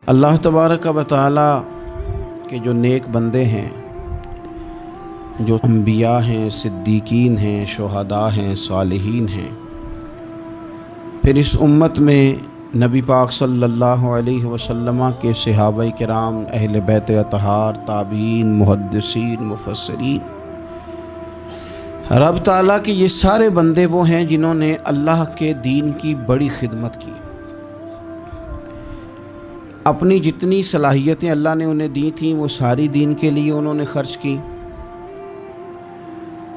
اللہ तबारक व तआला के जो नेक बंदे हैं, जो अम्बिया हैं, सिद्दीकीन हैं, शुहदा हैं, सालिहीन हैं, फिर इस उम्मत में नबी पाक सल्लल्लाहु अलैहि वसल्लम के सहाबाए किराम, अहले बैत अतहार, ताबीन, मुहद्दिसीन, मुफस्सिरीन, रब ताला के ये सारे बंदे वो हैं जिन्होंने अल्लाह के दीन की बड़ी खिदमत की। अपनी जितनी सलाहियतें अल्लाह ने उन्हें दी थी वो सारी दीन के लिए उन्होंने खर्च की।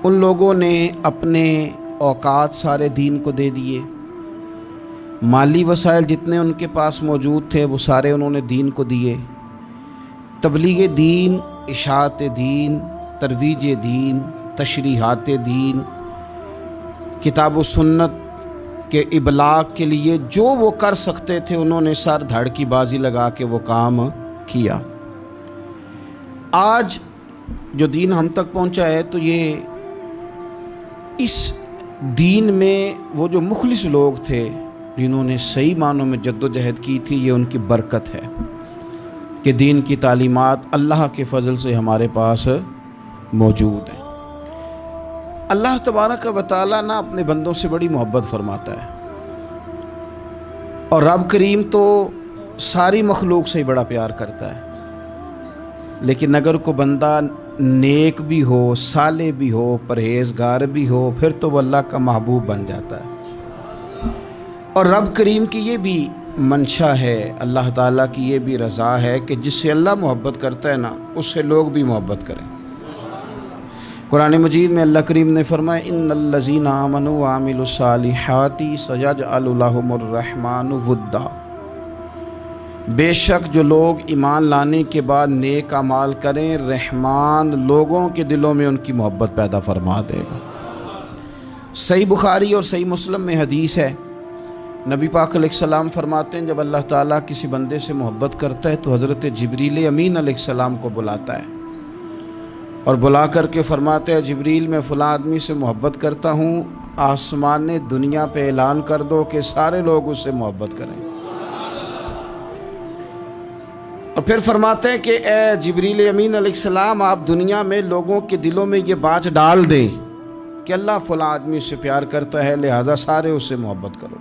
उन लोगों ने अपने औकात सारे दीन को दे दिए, माली वसाइल जितने उनके पास मौजूद थे वो सारे उन्होंने दीन को दिए। तबलीग दीन, इशाअत दीन, तरवीज दीन, तशरीहात दीन, किताब व सुन्नत के इबलाग के लिए जो वो कर सकते थे उन्होंने सर धड़ की बाजी लगा के वो काम किया। आज जो दीन हम तक पहुंचा है तो ये इस दीन में वो जो मुखलिस लोग थे जिन्होंने सही मानों में जद्दोजहद की थी, ये उनकी बरकत है कि दीन की तालीमात अल्लाह के फजल से हमारे पास मौजूद है। अल्लाह तबारक व तआला ना अपने बंदों से बड़ी मोहब्बत फरमाता है, और रब करीम तो सारी मखलूक से ही बड़ा प्यार करता है। लेकिन अगर कोई बंदा नेक भी हो, साले भी हो, परहेजगार भी हो, फिर तो वो अल्लाह का महबूब बन जाता है। और रब करीम की ये भी मंशा है, अल्लाह ताला की ये भी रज़ा है कि जिससे अल्लाह मोहब्बत करता है ना, उससे लोग भी मोहब्बत करें। कुरान मजीद में अल्लाह करीम ने फरमाया, इन्नल्लज़ीना आमनू व आमिलुस्सालिहाति सयजअलु लहुमुर रहमानु वुद्दा। बेशक जो लोग ईमान लाने के बाद नेक अमाल करें, रहमान लोगों के दिलों में उनकी मोहब्बत पैदा फरमा देगा। सही बुखारी और सही मुस्लिम में हदीस है, नबी पाक अलैहिस्सलाम फरमाते हैं, जब अल्लाह ताला किसी बंदे से मोहब्बत करता है तो हज़रत जिब्रील अमीन अलैहिस्सलाम को बुलाता है और बुला कर के फरमाते हैं, जिब्रील मैं फ़लाँ आदमी से मोहब्बत करता हूँ, आसमान ने दुनिया पे ऐलान कर दो कि सारे लोग उससे मोहब्बत करें। और फिर फरमाते हैं कि ए जिब्रील अमीन अलैहिस्सलाम, आप दुनिया में लोगों के दिलों में ये बात डाल दें कि अल्लाह फ़लाँ आदमी से प्यार करता है, लिहाजा सारे उससे मोहब्बत करो।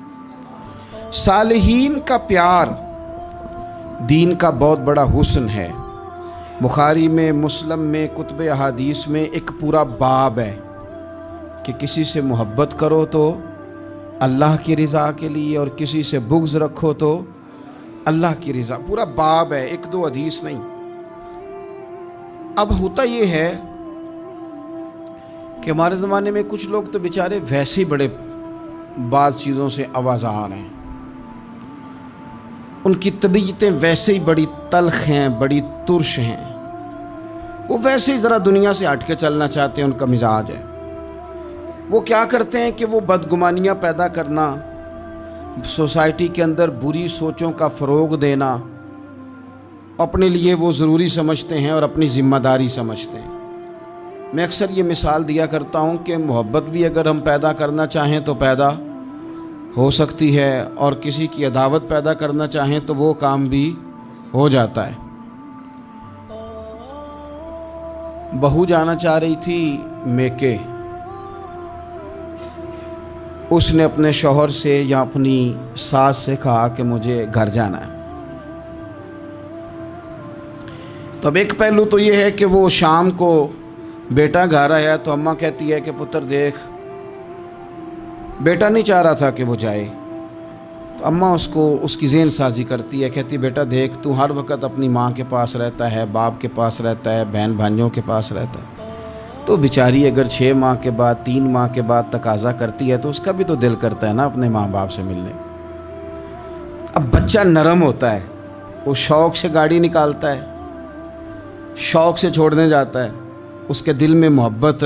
सालिहीन का प्यार दीन का बहुत बड़ा हुस्न है। बुखारी में, मुस्लिम में, कुतुब अहादीस में एक पूरा बाब है कि किसी से मोहब्बत करो तो अल्लाह की रज़ा के लिए, और किसी से बुग़्ज़ रखो तो अल्लाह की रज़ा। पूरा बाब है, एक दो हदीस नहीं। अब होता ये है कि हमारे ज़माने में कुछ लोग तो बेचारे वैसे ही बड़े बाज़ चीज़ों से आवाज़ान हैं, उनकी तबीयतें वैसे ही बड़ी तल्ख हैं, बड़ी तुर्श हैं, वो वैसे ही ज़रा दुनिया से हट के चलना चाहते हैं, उनका मिजाज है। वो क्या करते हैं कि वो बदगुमानियाँ पैदा करना, सोसाइटी के अंदर बुरी सोचों का फ़रोग़ देना अपने लिए वो ज़रूरी समझते हैं और अपनी ज़िम्मेदारी समझते हैं। मैं अक्सर ये मिसाल दिया करता हूँ कि मोहब्बत भी अगर हम पैदा करना चाहें तो पैदा हो सकती है, और किसी की अदावत पैदा करना चाहें तो वो काम भी हो जाता है। बहू जाना चाह रही थी मेके, उसने अपने शौहर से या अपनी सास से कहा कि मुझे घर जाना है। तो अब एक पहलू तो ये है कि वो शाम को बेटा घर आया तो अम्मा कहती है कि पुत्र देख, बेटा नहीं चाह रहा था कि वो जाए, तो अम्मा उसको उसकी ज़हन साजी करती है, कहती बेटा देख, तू हर वक्त अपनी माँ के पास रहता है, बाप के पास रहता है, बहन भाइयों के पास रहता है, तो बेचारी अगर 6 माह के बाद, 3 माह के बाद तकाज़ा करती है तो उसका भी तो दिल करता है ना अपने माँ बाप से मिलने। अब बच्चा नरम होता है, वो शौक़ से गाड़ी निकालता है, शौक़ से छोड़ने जाता है, उसके दिल में मोहब्बत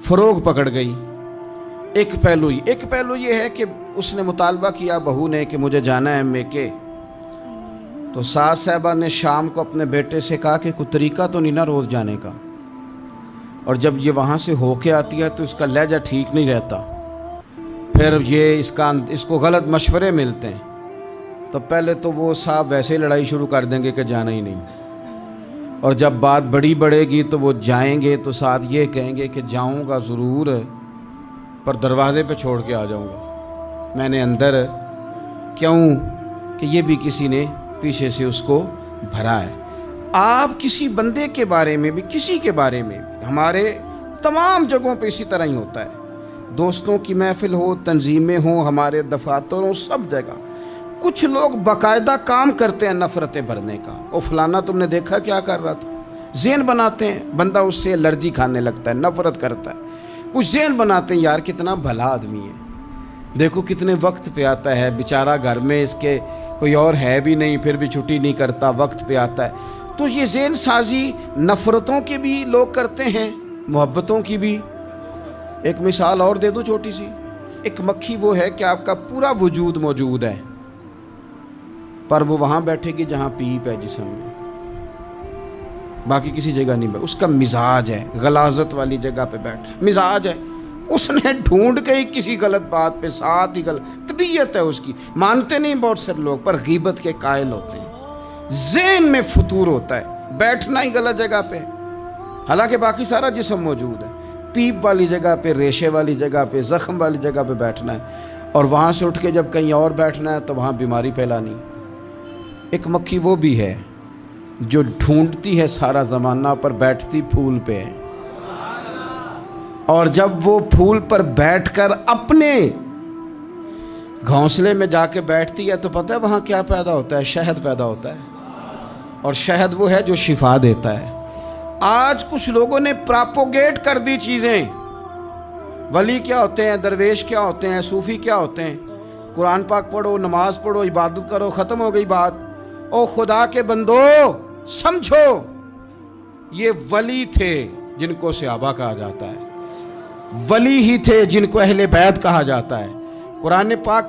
फ़रोग़ पकड़ गई। एक पहलू ये है कि उसने मुतालबा किया बहू ने कि मुझे जाना है मेके, तो सास साहबा ने शाम को अपने बेटे से कहा कि कोई तरीका तो नहीं ना रोज़ जाने का, और जब ये वहाँ से होके आती है तो इसका लहजा ठीक नहीं रहता, फिर ये इसको गलत मशवरे मिलते हैं تو پہلے تو وہ صاحب ویسے ہی لڑائی شروع کر دیں گے کہ جانا ہی نہیں، اور جب بات بڑی بڑھے گی تو وہ جائیں گے تو ساتھ یہ کہیں گے کہ جاؤں گا ضرور پر دروازے پہ چھوڑ کے آ جاؤں گا، میں نے اندر کیوں کہ یہ بھی کسی نے پیچھے سے اس کو بھرا ہے۔ آپ کسی بندے کے بارے میں بھی، کسی کے بارے میں بھی، ہمارے تمام جگہوں پہ اسی طرح ہی ہوتا ہے، دوستوں کی محفل ہو، تنظیمیں ہوں، ہمارے دفاتر ہوں، سب جگہ کچھ لوگ باقاعدہ کام کرتے ہیں نفرتیں بھرنے کا۔ او فلانا تم نے دیکھا کیا کر رہا تھا، ذہن بناتے ہیں، بندہ اس سے الرجی کھانے لگتا ہے، نفرت کرتا ہے، کچھ ذہن بناتے ہیں، یار کتنا بھلا آدمی ہے، دیکھو کتنے وقت پہ آتا ہے بیچارہ، گھر میں اس کے کوئی اور ہے بھی نہیں پھر بھی چھٹی نہیں کرتا، وقت پہ آتا ہے۔ تو یہ ذہن سازی نفرتوں کے بھی لوگ کرتے ہیں، محبتوں کی بھی۔ ایک مثال اور دے دوں چھوٹی سی، ایک مکھی وہ ہے کہ آپ کا پورا وجود موجود ہے پر وہ وہاں بیٹھے گی جہاں پیپ ہے جسم میں، باقی کسی جگہ نہیں بیٹھے، اس کا مزاج ہے غلاظت والی جگہ پہ بیٹھ، مزاج ہے، اس نے ڈھونڈ کے ہی کسی غلط بات پہ ساتھ ہی غلط طبیعت ہے اس کی، مانتے نہیں بہت سے لوگ پر غیبت کے قائل ہوتے ہیں، ذہن میں فطور ہوتا ہے، بیٹھنا ہی غلط جگہ پہ، حالانکہ باقی سارا جسم موجود ہے، پیپ والی جگہ پہ، ریشے والی جگہ پہ، زخم والی جگہ پہ بیٹھنا ہے، اور وہاں سے اٹھ کے جب کہیں اور بیٹھنا ہے تو وہاں بیماری پھیلانی۔ ایک مکھی وہ بھی ہے جو ڈھونڈتی ہے سارا زمانہ پر بیٹھتی پھول پہ ہے، اور جب وہ پھول پر بیٹھ کر اپنے گھونسلے میں جا کے بیٹھتی ہے تو پتہ ہے وہاں کیا پیدا ہوتا ہے؟ شہد پیدا ہوتا ہے، اور شہد وہ ہے جو شفا دیتا ہے۔ آج کچھ لوگوں نے پراپوگیٹ کر دی چیزیں، ولی کیا ہوتے ہیں، درویش کیا ہوتے ہیں، صوفی کیا ہوتے ہیں، قرآن پاک پڑھو، نماز پڑھو، عبادت کرو، ختم ہو گئی بات۔ او خدا کے بندو سمجھو، یہ ولی تھے جن کو صحابہ کہا جاتا ہے، ولی ہی تھے جن کو اہل بیت کہا جاتا ہے۔ قرآن پاک کے